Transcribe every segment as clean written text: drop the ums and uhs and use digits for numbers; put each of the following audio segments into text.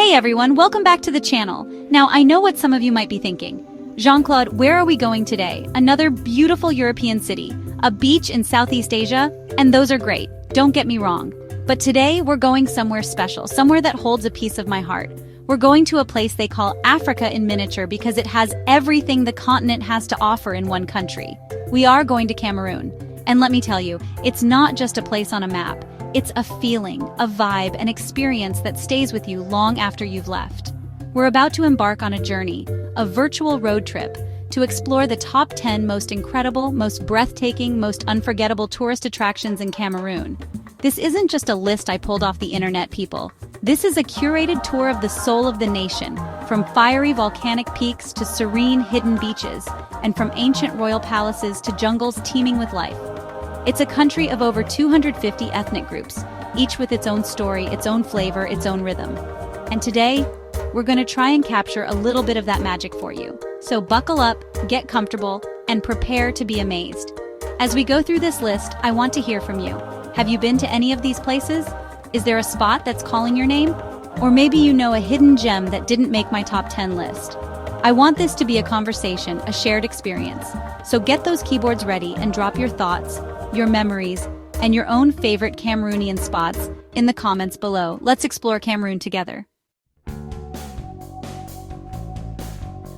Hey everyone, welcome back to the channel. Now I know what some of you might be thinking. Jean-Claude, where are we going today? Another beautiful European city, a beach in Southeast Asia, and those are great, don't get me wrong. But today we're going somewhere special, somewhere that holds a piece of my heart. We're going to a place they call Africa in miniature because it has everything the continent has to offer in one country. We are going to Cameroon. And let me tell you, it's not just a place on a map. It's a feeling, a vibe, an experience that stays with you long after you've left. We're about to embark on a journey, a virtual road trip, to explore the top 10 most incredible, most breathtaking, most unforgettable tourist attractions in Cameroon. This isn't just a list I pulled off the internet, people. This is a curated tour of the soul of the nation, from fiery volcanic peaks to serene hidden beaches, and from ancient royal palaces to jungles teeming with life. It's a country of over 250 ethnic groups, each with its own story, its own flavor, its own rhythm. And today, we're going to try and capture a little bit of that magic for you. So buckle up, get comfortable, and prepare to be amazed. As we go through this list, I want to hear from you. Have you been to any of these places? Is there a spot that's calling your name? Or maybe you know a hidden gem that didn't make my top 10 list. I want this to be a conversation, a shared experience. So get those keyboards ready and drop your thoughts, your memories, and your own favorite Cameroonian spots in the comments below. Let's explore Cameroon together.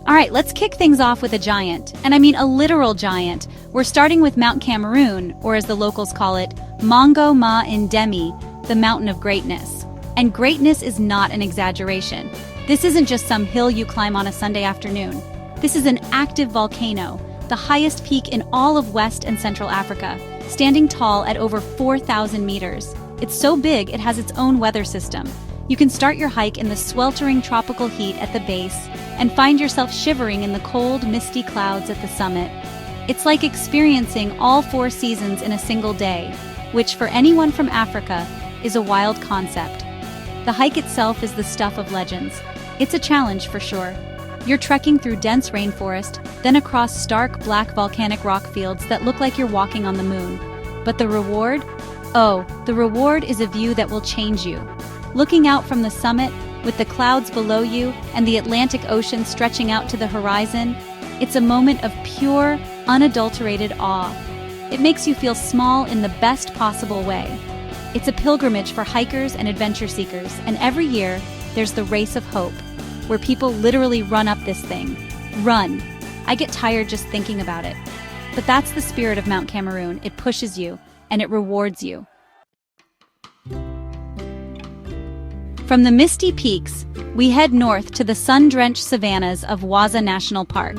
All right, let's kick things off with a giant, and I mean a literal giant. We're starting with Mount Cameroon, or as the locals call it, Mongo Ma Ndemi, the Mountain of Greatness. And greatness is not an exaggeration. This isn't just some hill you climb on a Sunday afternoon. This is an active volcano, the highest peak in all of West and Central Africa, standing tall at over 4,000 meters. It's so big it has its own weather system. You can start your hike in the sweltering tropical heat at the base and find yourself shivering in the cold, misty clouds at the summit. It's like experiencing all 4 seasons in a single day, which for anyone from Africa is a wild concept. The hike itself is the stuff of legends. It's a challenge for sure. You're trekking through dense rainforest, then across stark black volcanic rock fields that look like you're walking on the moon. But the reward? Oh, the reward is a view that will change you. Looking out from the summit, with the clouds below you and the Atlantic Ocean stretching out to the horizon, it's a moment of pure, unadulterated awe. It makes you feel small in the best possible way. It's a pilgrimage for hikers and adventure seekers, and every year, there's the Race of Hope, where people literally run up this thing. Run. I get tired just thinking about it. But that's the spirit of Mount Cameroon. It pushes you, and it rewards you. From the misty peaks, we head north to the sun-drenched savannas of Waza National Park.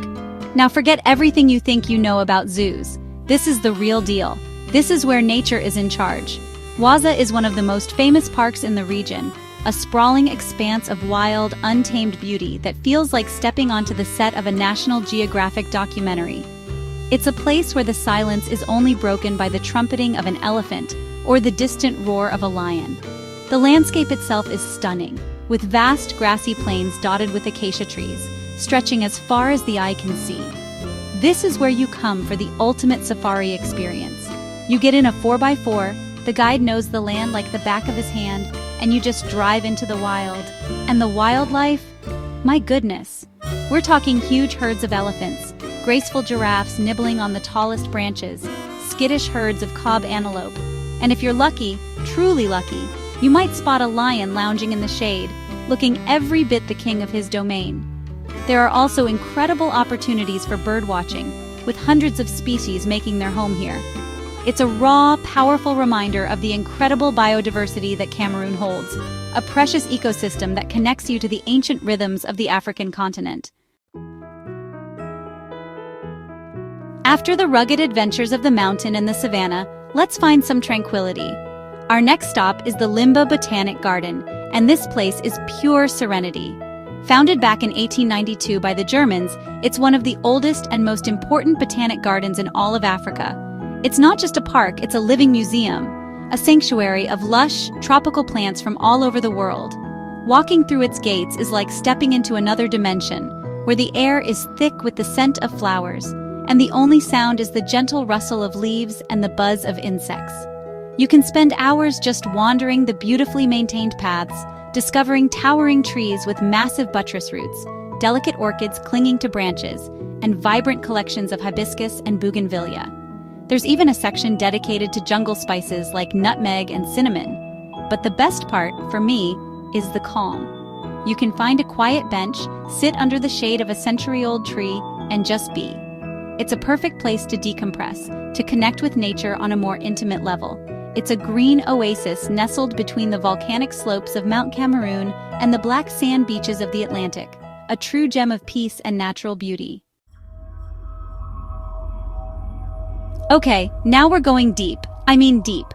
Now forget everything you think you know about zoos. This is the real deal. This is where nature is in charge. Waza is one of the most famous parks in the region, a sprawling expanse of wild, untamed beauty that feels like stepping onto the set of a National Geographic documentary. It's a place where the silence is only broken by the trumpeting of an elephant or the distant roar of a lion. The landscape itself is stunning, with vast grassy plains dotted with acacia trees, stretching as far as the eye can see. This is where you come for the ultimate safari experience. You get in a 4x4, the guide knows the land like the back of his hand, and you just drive into the wild. And the wildlife? My goodness. We're talking huge herds of elephants, graceful giraffes nibbling on the tallest branches, skittish herds of cob antelope. And if you're lucky, truly lucky, you might spot a lion lounging in the shade, looking every bit the king of his domain. There are also incredible opportunities for bird watching, with hundreds of species making their home here. It's a raw, powerful reminder of the incredible biodiversity that Cameroon holds, a precious ecosystem that connects you to the ancient rhythms of the African continent. After the rugged adventures of the mountain and the savanna, let's find some tranquility. Our next stop is the Limba Botanic Garden, and this place is pure serenity. Founded back in 1892 by the Germans, it's one of the oldest and most important botanic gardens in all of Africa. It's not just a park, it's a living museum, a sanctuary of lush, tropical plants from all over the world. Walking through its gates is like stepping into another dimension, where the air is thick with the scent of flowers, and the only sound is the gentle rustle of leaves and the buzz of insects. You can spend hours just wandering the beautifully maintained paths, discovering towering trees with massive buttress roots, delicate orchids clinging to branches, and vibrant collections of hibiscus and bougainvillea. There's even a section dedicated to jungle spices like nutmeg and cinnamon. But the best part, for me, is the calm. You can find a quiet bench, sit under the shade of a century-old tree, and just be. It's a perfect place to decompress, to connect with nature on a more intimate level. It's a green oasis nestled between the volcanic slopes of Mount Cameroon and the black sand beaches of the Atlantic, a true gem of peace and natural beauty. Okay, now we're going deep. I mean deep.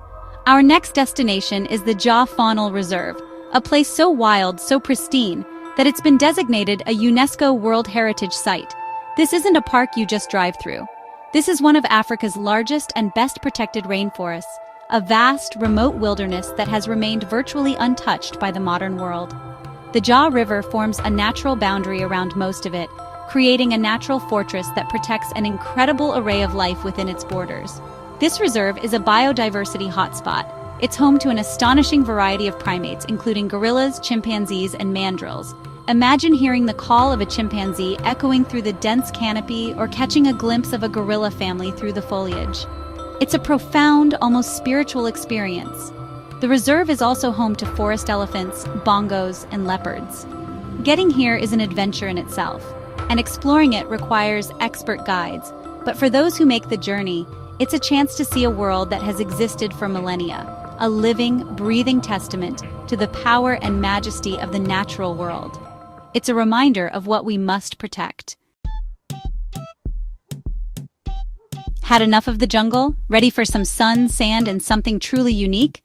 Our next destination is the Ja Faunal Reserve, a place so wild, so pristine, that it's been designated a UNESCO World Heritage Site. This isn't a park you just drive through. This is one of Africa's largest and best protected rainforests, a vast, remote wilderness that has remained virtually untouched by the modern world. The Ja River forms a natural boundary around most of it, creating a natural fortress that protects an incredible array of life within its borders. This reserve is a biodiversity hotspot. It's home to an astonishing variety of primates, including gorillas, chimpanzees, and mandrills. Imagine hearing the call of a chimpanzee echoing through the dense canopy or catching a glimpse of a gorilla family through the foliage. It's a profound, almost spiritual experience. The reserve is also home to forest elephants, bongos, and leopards. Getting here is an adventure in itself, and exploring it requires expert guides. But for those who make the journey, it's a chance to see a world that has existed for millennia, a living, breathing testament to the power and majesty of the natural world. It's a reminder of what we must protect. Had enough of the jungle? Ready for some sun, sand, and something truly unique?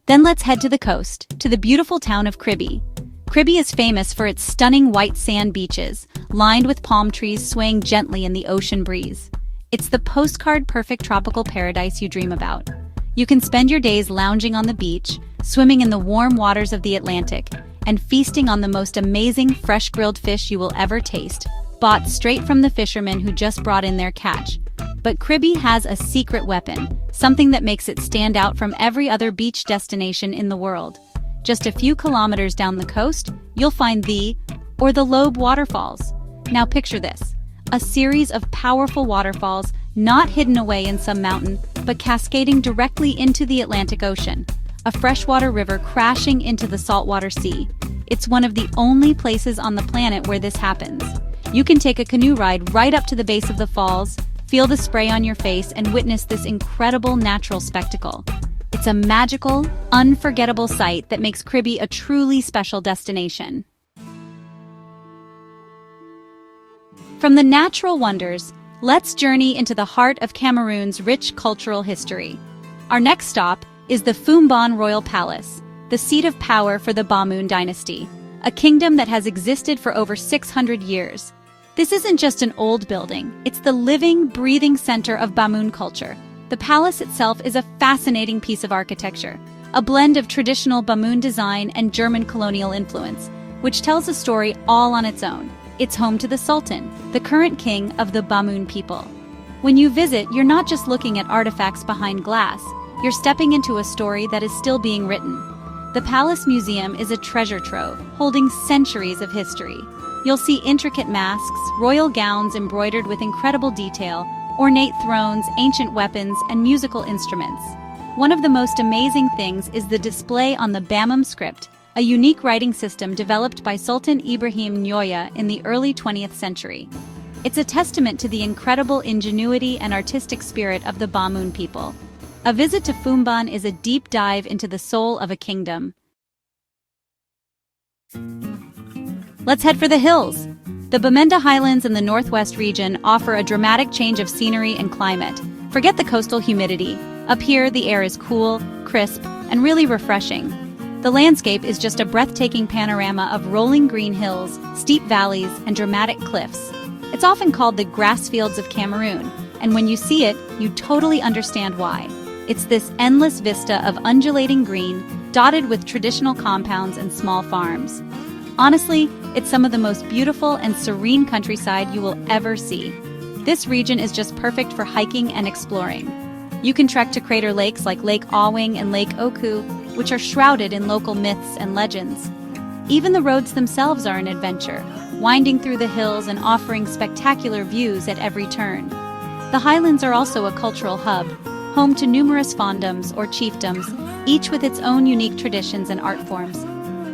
Then let's head to the coast, to the beautiful town of Kribi. Kribi is famous for its stunning white sand beaches, lined with palm trees swaying gently in the ocean breeze. It's the postcard-perfect tropical paradise you dream about. You can spend your days lounging on the beach, swimming in the warm waters of the Atlantic, and feasting on the most amazing fresh-grilled fish you will ever taste, bought straight from the fishermen who just brought in their catch. But Kribi has a secret weapon, something that makes it stand out from every other beach destination in the world. Just a few kilometers down the coast, you'll find the Lobe waterfalls. Now picture this. A series of powerful waterfalls not hidden away in some mountain, but cascading directly into the Atlantic Ocean, a freshwater river crashing into the saltwater sea. It's one of the only places on the planet where this happens. You can take a canoe ride right up to the base of the falls, feel the spray on your face, and witness this incredible natural spectacle. It's a magical, unforgettable sight that makes Kribi a truly special destination. From the natural wonders, let's journey into the heart of Cameroon's rich cultural history. Our next stop is the Fumban Royal Palace, the seat of power for the Bamoun dynasty, a kingdom that has existed for over 600 years. This isn't just an old building, it's the living, breathing center of Bamoun culture. The palace itself is a fascinating piece of architecture, a blend of traditional Bamoun design and German colonial influence, which tells a story all on its own. It's home to the Sultan, the current king of the Bamoun people. When you visit, you're not just looking at artifacts behind glass, you're stepping into a story that is still being written. The Palace Museum is a treasure trove, holding centuries of history. You'll see intricate masks, royal gowns embroidered with incredible detail, ornate thrones, ancient weapons, and musical instruments. One of the most amazing things is the display on the Bamum script, a unique writing system developed by Sultan Ibrahim Nyoya in the early 20th century. It's a testament to the incredible ingenuity and artistic spirit of the Bamoun people. A visit to Fumban is a deep dive into the soul of a kingdom. Let's head for the hills. The Bamenda Highlands in the northwest region offer a dramatic change of scenery and climate. Forget the coastal humidity. Up here, the air is cool, crisp, and really refreshing. The landscape is just a breathtaking panorama of rolling green hills, steep valleys, and dramatic cliffs. It's often called the grass fields of Cameroon, and when you see it, you totally understand why. It's this endless vista of undulating green, dotted with traditional compounds and small farms. Honestly, it's some of the most beautiful and serene countryside you will ever see. This region is just perfect for hiking and exploring. You can trek to crater lakes like Lake Awing and Lake Oku, which are shrouded in local myths and legends. Even the roads themselves are an adventure, winding through the hills and offering spectacular views at every turn. The highlands are also a cultural hub, home to numerous fondoms or chiefdoms, each with its own unique traditions and art forms.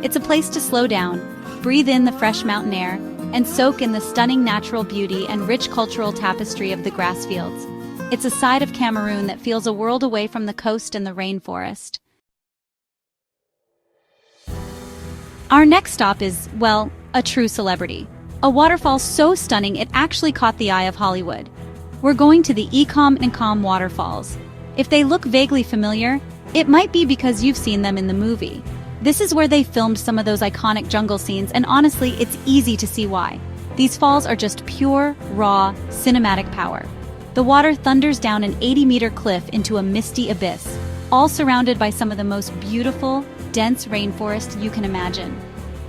It's a place to slow down, breathe in the fresh mountain air, and soak in the stunning natural beauty and rich cultural tapestry of the grass fields. It's a side of Cameroon that feels a world away from the coast and the rainforest. Our next stop is, well, a true celebrity. A waterfall so stunning it actually caught the eye of Hollywood. We're going to the Ecom waterfalls. If they look vaguely familiar, it might be because you've seen them in the movie. This is where they filmed some of those iconic jungle scenes, and honestly, it's easy to see why. These falls are just pure, raw, cinematic power. The water thunders down an 80-meter cliff into a misty abyss, all surrounded by some of the most beautiful, dense rainforest you can imagine.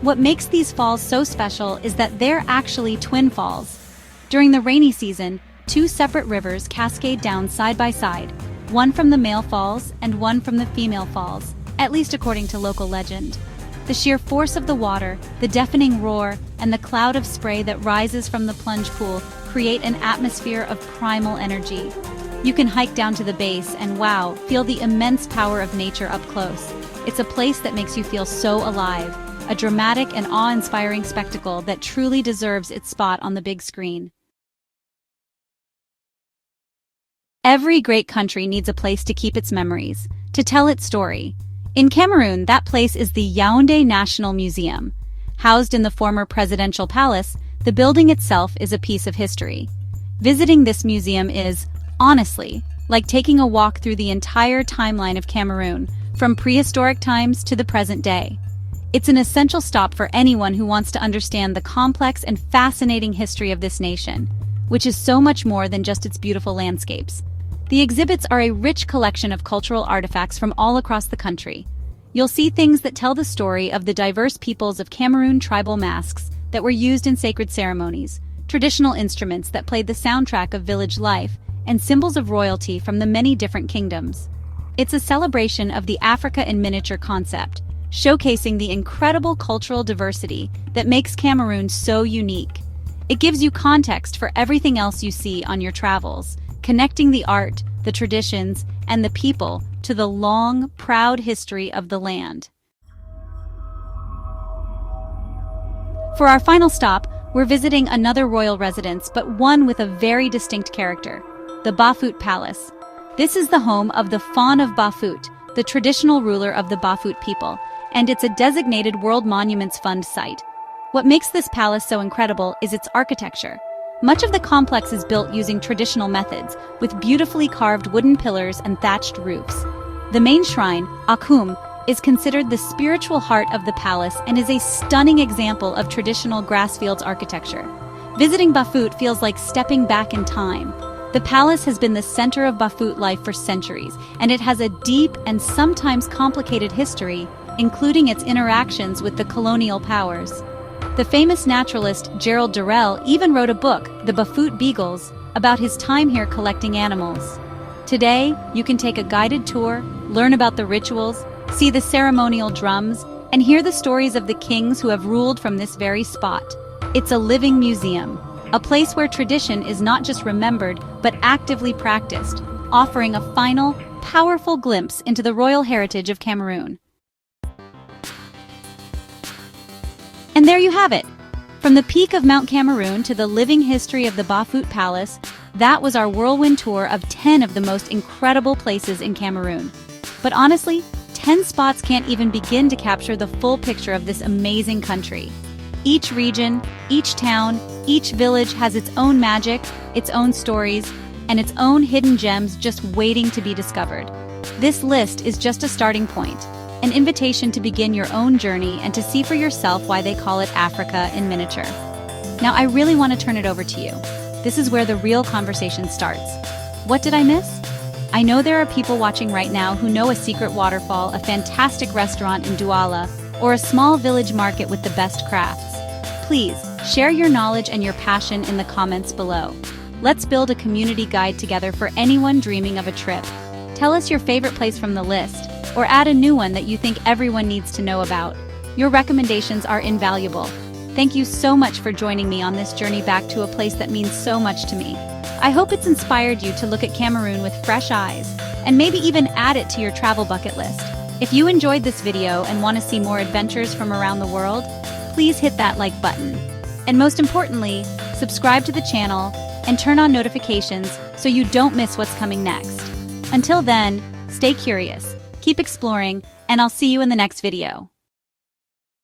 What makes these falls so special is that they're actually twin falls. During the rainy season, two separate rivers cascade down side by side, one from the male falls and one from the female falls, at least according to local legend. The sheer force of the water, the deafening roar, and the cloud of spray that rises from the plunge pool create an atmosphere of primal energy. You can hike down to the base and, wow, feel the immense power of nature up close. It's a place that makes you feel so alive, a dramatic and awe-inspiring spectacle that truly deserves its spot on the big screen. Every great country needs a place to keep its memories, to tell its story. In Cameroon, that place is the Yaoundé National Museum. Housed in the former presidential palace, the building itself is a piece of history. Visiting this museum is, honestly, like taking a walk through the entire timeline of Cameroon, from prehistoric times to the present day. It's an essential stop for anyone who wants to understand the complex and fascinating history of this nation, which is so much more than just its beautiful landscapes. The exhibits are a rich collection of cultural artifacts from all across the country. You'll see things that tell the story of the diverse peoples of Cameroon, tribal masks that were used in sacred ceremonies, traditional instruments that played the soundtrack of village life, and symbols of royalty from the many different kingdoms. It's a celebration of the Africa in miniature concept, showcasing the incredible cultural diversity that makes Cameroon so unique. It gives you context for everything else you see on your travels, connecting the art, the traditions, and the people to the long, proud history of the land. For our final stop, we're visiting another royal residence, but one with a very distinct character, the Bafut Palace. This is the home of the Fawn of Bafut, the traditional ruler of the Bafut people, and it's a designated World Monuments Fund site. What makes this palace so incredible is its architecture. Much of the complex is built using traditional methods, with beautifully carved wooden pillars and thatched roofs. The main shrine, Akum, is considered the spiritual heart of the palace and is a stunning example of traditional grassfields architecture. Visiting Bafut feels like stepping back in time. The palace has been the center of Bafut life for centuries, and it has a deep and sometimes complicated history, including its interactions with the colonial powers. The famous naturalist Gerald Durrell even wrote a book, The Bafut Beagles, about his time here collecting animals. Today, you can take a guided tour, learn about the rituals, see the ceremonial drums, and hear the stories of the kings who have ruled from this very spot. It's a living museum, a place where tradition is not just remembered, but actively practiced, offering a final, powerful glimpse into the royal heritage of Cameroon. And there you have it. From the peak of Mount Cameroon to the living history of the Bafut Palace, that was our whirlwind tour of 10 of the most incredible places in Cameroon. But honestly, 10 spots can't even begin to capture the full picture of this amazing country. Each region, each town, each village has its own magic, its own stories, and its own hidden gems just waiting to be discovered. This list is just a starting point, an invitation to begin your own journey and to see for yourself why they call it Africa in miniature. Now, I really want to turn it over to you. This is where the real conversation starts. What did I miss? I know there are people watching right now who know a secret waterfall, a fantastic restaurant in Douala, or a small village market with the best crafts. Please, share your knowledge and your passion in the comments below. Let's build a community guide together for anyone dreaming of a trip. Tell us your favorite place from the list, or add a new one that you think everyone needs to know about. Your recommendations are invaluable. Thank you so much for joining me on this journey back to a place that means so much to me. I hope it's inspired you to look at Cameroon with fresh eyes, and maybe even add it to your travel bucket list. If you enjoyed this video and want to see more adventures from around the world, please hit that like button. And most importantly, subscribe to the channel and turn on notifications so you don't miss what's coming next. Until then, stay curious, keep exploring, and I'll see you in the next video.